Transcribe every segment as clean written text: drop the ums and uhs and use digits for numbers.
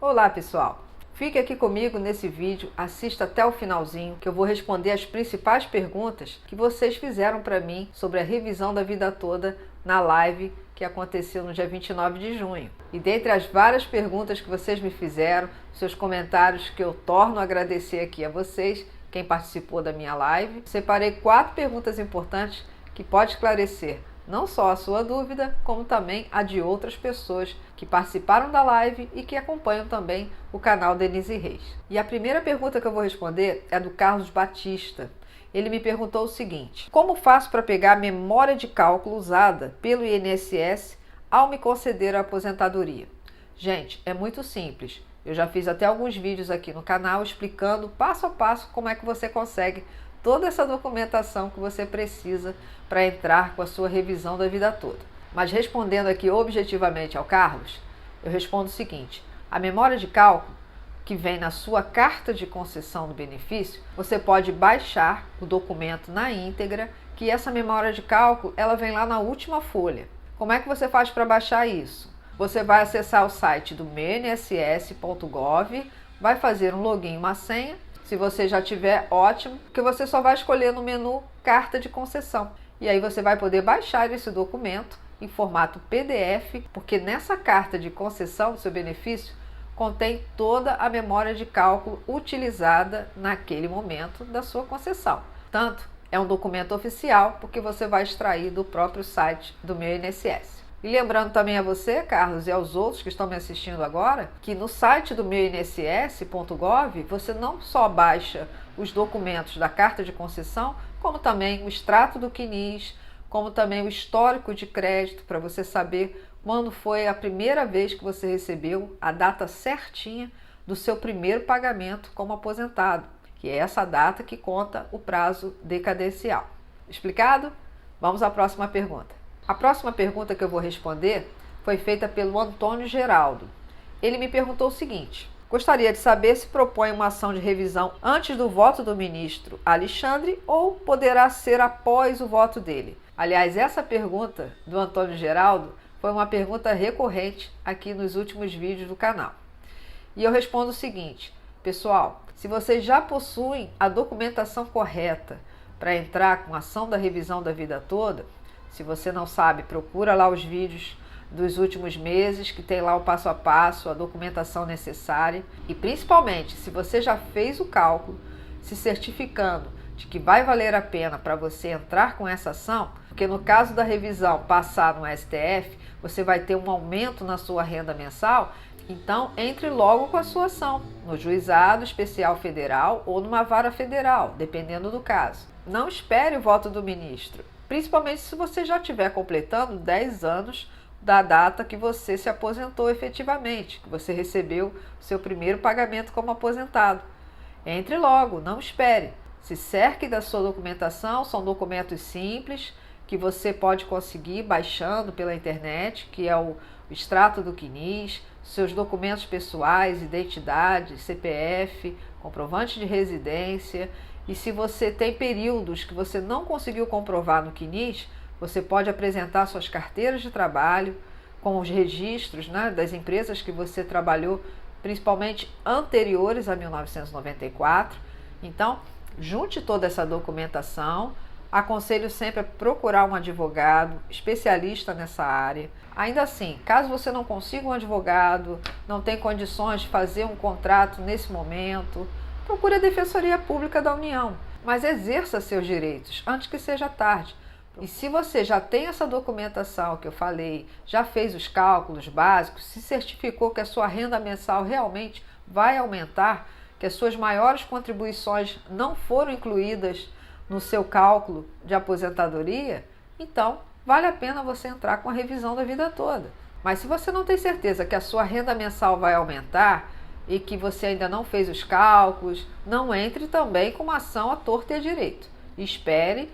Olá pessoal, fique aqui comigo nesse vídeo, assista até o finalzinho que eu vou responder as principais perguntas que vocês fizeram para mim sobre a revisão da vida toda na live que aconteceu no dia 29 de junho. E dentre as várias perguntas que vocês me fizeram, seus comentários que eu torno a agradecer aqui a vocês, quem participou da minha live, separei 4 perguntas importantes que pode esclarecer não só a sua dúvida, como também a de outras pessoas que participaram da live e que acompanham também o canal Denise Reis. E a primeira pergunta que eu vou responder é do Carlos Batista. Ele me perguntou o seguinte: como faço para pegar a memória de cálculo usada pelo INSS ao me conceder a aposentadoria? Gente, é muito simples. Eu já fiz até alguns vídeos aqui no canal explicando passo a passo como é que você consegue toda essa documentação que você precisa para entrar com a sua revisão da vida toda. Mas respondendo aqui objetivamente ao Carlos, eu respondo o seguinte: a memória de cálculo que vem na sua carta de concessão do benefício, você pode baixar o documento na íntegra, que essa memória de cálculo ela vem lá na última folha. Como é que você faz para baixar isso? Você vai acessar o site do meuinss.gov, vai fazer um login e uma senha. Se você já tiver, ótimo, porque você só vai escolher no menu Carta de Concessão. E aí você vai poder baixar esse documento em formato PDF, porque nessa carta de concessão do seu benefício contém toda a memória de cálculo utilizada naquele momento da sua concessão. Portanto, é um documento oficial, porque você vai extrair do próprio site do meu INSS. E lembrando também a você, Carlos, e aos outros que estão me assistindo agora, que no site do meuinss.gov você não só baixa os documentos da carta de concessão, como também o extrato do CNIS, como também o histórico de crédito, para você saber quando foi a primeira vez que você recebeu a data certinha do seu primeiro pagamento como aposentado, que é essa data que conta o prazo decadencial. Explicado? Vamos à próxima pergunta. A próxima pergunta que eu vou responder foi feita pelo Antônio Geraldo. Ele me perguntou o seguinte: gostaria de saber se propõe uma ação de revisão antes do voto do ministro Alexandre ou poderá ser após o voto dele? Aliás, essa pergunta do Antônio Geraldo foi uma pergunta recorrente aqui nos últimos vídeos do canal. E eu respondo o seguinte: pessoal, se vocês já possuem a documentação correta para entrar com a ação da revisão da vida toda, se você não sabe, procura lá os vídeos dos últimos meses, que tem lá o passo a passo, a documentação necessária. E principalmente, se você já fez o cálculo, se certificando de que vai valer a pena para você entrar com essa ação, porque no caso da revisão passar no STF, você vai ter um aumento na sua renda mensal, então entre logo com a sua ação, no Juizado Especial Federal ou numa vara federal, dependendo do caso. Não espere o voto do ministro, principalmente se você já estiver completando 10 anos da data que você se aposentou efetivamente, que você recebeu o seu primeiro pagamento como aposentado. Entre logo, não espere. Se cerque da sua documentação, são documentos simples que você pode conseguir baixando pela internet, que é o extrato do CNIS, seus documentos pessoais, identidade, CPF, comprovante de residência. E se você tem períodos que você não conseguiu comprovar no CNIS, você pode apresentar suas carteiras de trabalho com os registros, né, das empresas que você trabalhou, principalmente anteriores a 1994. Então, junte toda essa documentação. Aconselho sempre a procurar um advogado especialista nessa área. Ainda assim, caso você não consiga um advogado, não tem condições de fazer um contrato nesse momento, procure a Defensoria Pública da União, mas exerça seus direitos antes que seja tarde. E se você já tem essa documentação que eu falei, já fez os cálculos básicos, se certificou que a sua renda mensal realmente vai aumentar, que as suas maiores contribuições não foram incluídas no seu cálculo de aposentadoria, então vale a pena você entrar com a revisão da vida toda. Mas se você não tem certeza que a sua renda mensal vai aumentar e que você ainda não fez os cálculos, não entre também com uma ação à torta e à direito. Espere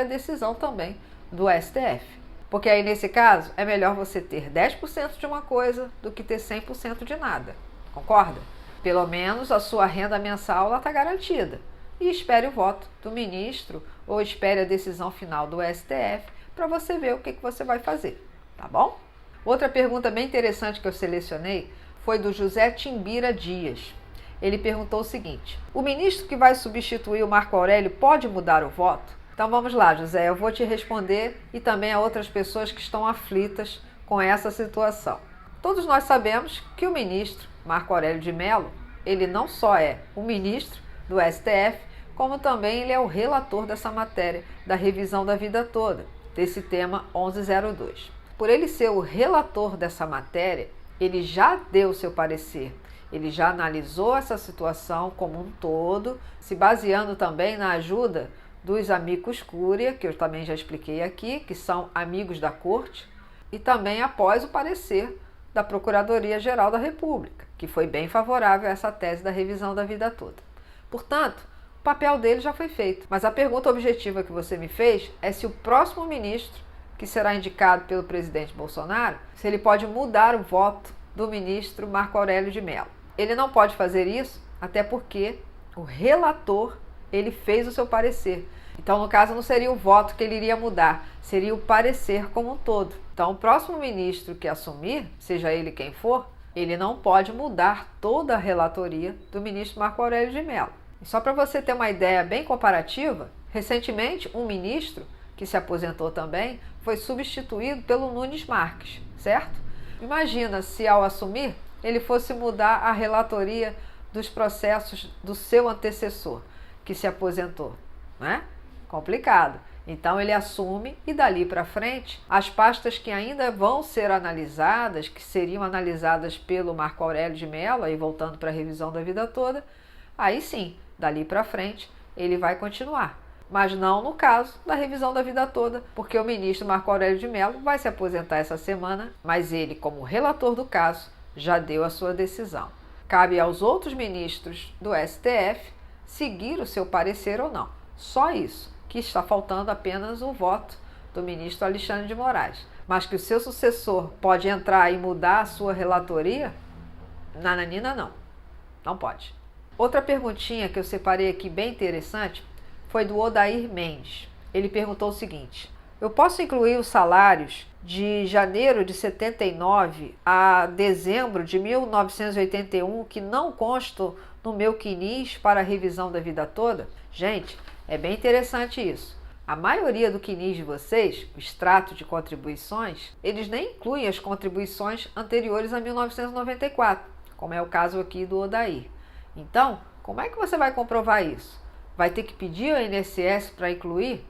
a decisão também do STF. Porque aí nesse caso é melhor você ter 10% de uma coisa do que ter 100% de nada. Concorda? Pelo menos a sua renda mensal está garantida. E espere o voto do ministro ou espere a decisão final do STF para você ver o que você vai fazer. Tá bom? Outra pergunta bem interessante que eu selecionei foi do José Timbira Dias. Ele perguntou o seguinte: o ministro que vai substituir o Marco Aurélio pode mudar o voto? Então vamos lá, José, eu vou te responder e também a outras pessoas que estão aflitas com essa situação. Todos nós sabemos que o ministro Marco Aurélio de Mello, ele não só é o ministro do STF, como também ele é o relator dessa matéria, da revisão da vida toda, desse tema 1102. Por ele ser o relator dessa matéria, ele já deu seu parecer, ele já analisou essa situação como um todo, se baseando também na ajuda dos amicus curiae, que eu também já expliquei aqui, que são amigos da corte, e também após o parecer da Procuradoria-Geral da República, que foi bem favorável a essa tese da revisão da vida toda. Portanto, o papel dele já foi feito. Mas a pergunta objetiva que você me fez é se o próximo ministro, que será indicado pelo presidente Bolsonaro, se ele pode mudar o voto do ministro Marco Aurélio de Mello. Ele não pode fazer isso, até porque o relator, ele fez o seu parecer. Então, no caso, não seria o voto que ele iria mudar, seria o parecer como um todo. Então, o próximo ministro que assumir, seja ele quem for, ele não pode mudar toda a relatoria do ministro Marco Aurélio de Mello. E só para você ter uma ideia bem comparativa, recentemente um ministro, que se aposentou também, foi substituído pelo Nunes Marques, certo? Imagina se ao assumir, ele fosse mudar a relatoria dos processos do seu antecessor, que se aposentou, né? Complicado. Então ele assume e dali para frente as pastas que ainda vão ser analisadas, que seriam analisadas pelo Marco Aurélio de Mello, aí voltando para a revisão da vida toda, aí sim, dali para frente ele vai continuar. Mas não no caso da revisão da vida toda, porque o ministro Marco Aurélio de Mello vai se aposentar essa semana, mas ele, como relator do caso, já deu a sua decisão. Cabe aos outros ministros do STF seguir o seu parecer ou não. Só isso, que está faltando apenas o voto do ministro Alexandre de Moraes. Mas que o seu sucessor pode entrar e mudar a sua relatoria? Nananina, não. Não pode. Outra perguntinha que eu separei aqui bem interessante foi do Odair Mendes. Ele perguntou o seguinte: eu posso incluir os salários de janeiro de 79 a dezembro de 1981 que não constam no meu quinis para a revisão da vida toda? Gente, é bem interessante isso. A maioria do quinis de vocês, o extrato de contribuições, eles nem incluem as contribuições anteriores a 1994, como é o caso aqui do Odair. Então, como é que você vai comprovar isso? Vai ter que pedir ao INSS para incluir?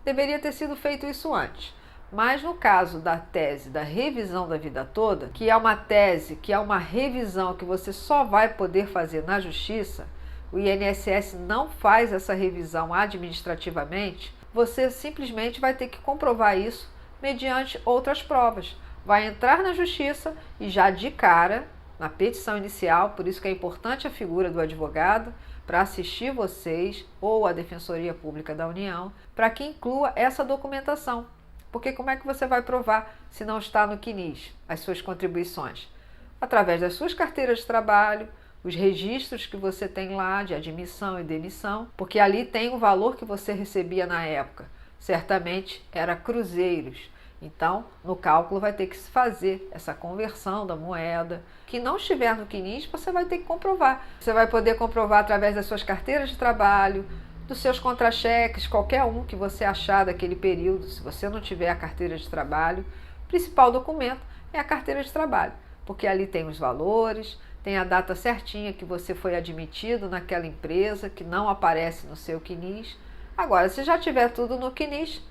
Deveria ter sido feito isso antes. Mas no caso da tese da revisão da vida toda, que é uma tese, que é uma revisão que você só vai poder fazer na justiça, o INSS não faz essa revisão administrativamente, você simplesmente vai ter que comprovar isso mediante outras provas. Vai entrar na justiça e já de cara, na petição inicial, por isso que é importante a figura do advogado, para assistir vocês ou a Defensoria Pública da União, para que inclua essa documentação. Porque como é que você vai provar se não está no quinis as suas contribuições? Através das suas carteiras de trabalho, os registros que você tem lá de admissão e demissão, porque ali tem o valor que você recebia na época. Certamente era cruzeiros. Então, no cálculo vai ter que se fazer essa conversão da moeda. Que não estiver no quinis, você vai ter que comprovar. Você vai poder comprovar através das suas carteiras de trabalho, dos seus contra-cheques, qualquer um que você achar daquele período. Se você não tiver a carteira de trabalho, o principal documento é a carteira de trabalho, porque ali tem os valores, tem a data certinha que você foi admitido naquela empresa, que não aparece no seu quinis. Agora, se já tiver tudo no quinis,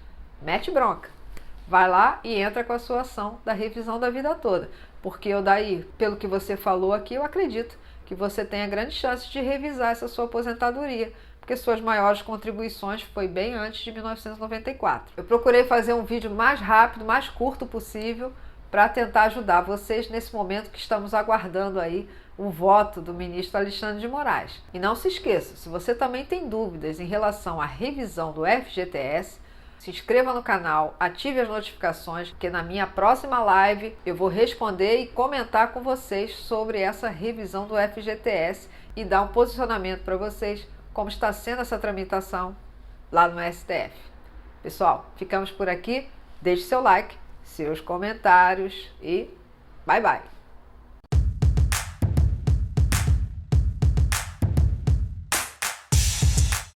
mete bronca. Vai lá e entra com a sua ação da revisão da vida toda. Porque eu daí, pelo que você falou aqui, eu acredito que você tenha grande chance de revisar essa sua aposentadoria, porque suas maiores contribuições foi bem antes de 1994. Eu procurei fazer um vídeo mais rápido, mais curto possível, para tentar ajudar vocês nesse momento que estamos aguardando aí o voto do ministro Alexandre de Moraes. E não se esqueça, se você também tem dúvidas em relação à revisão do FGTS, se inscreva no canal, ative as notificações, porque na minha próxima live eu vou responder e comentar com vocês sobre essa revisão do FGTS e dar um posicionamento para vocês como está sendo essa tramitação lá no STF. Pessoal, ficamos por aqui. Deixe seu like, seus comentários e bye bye!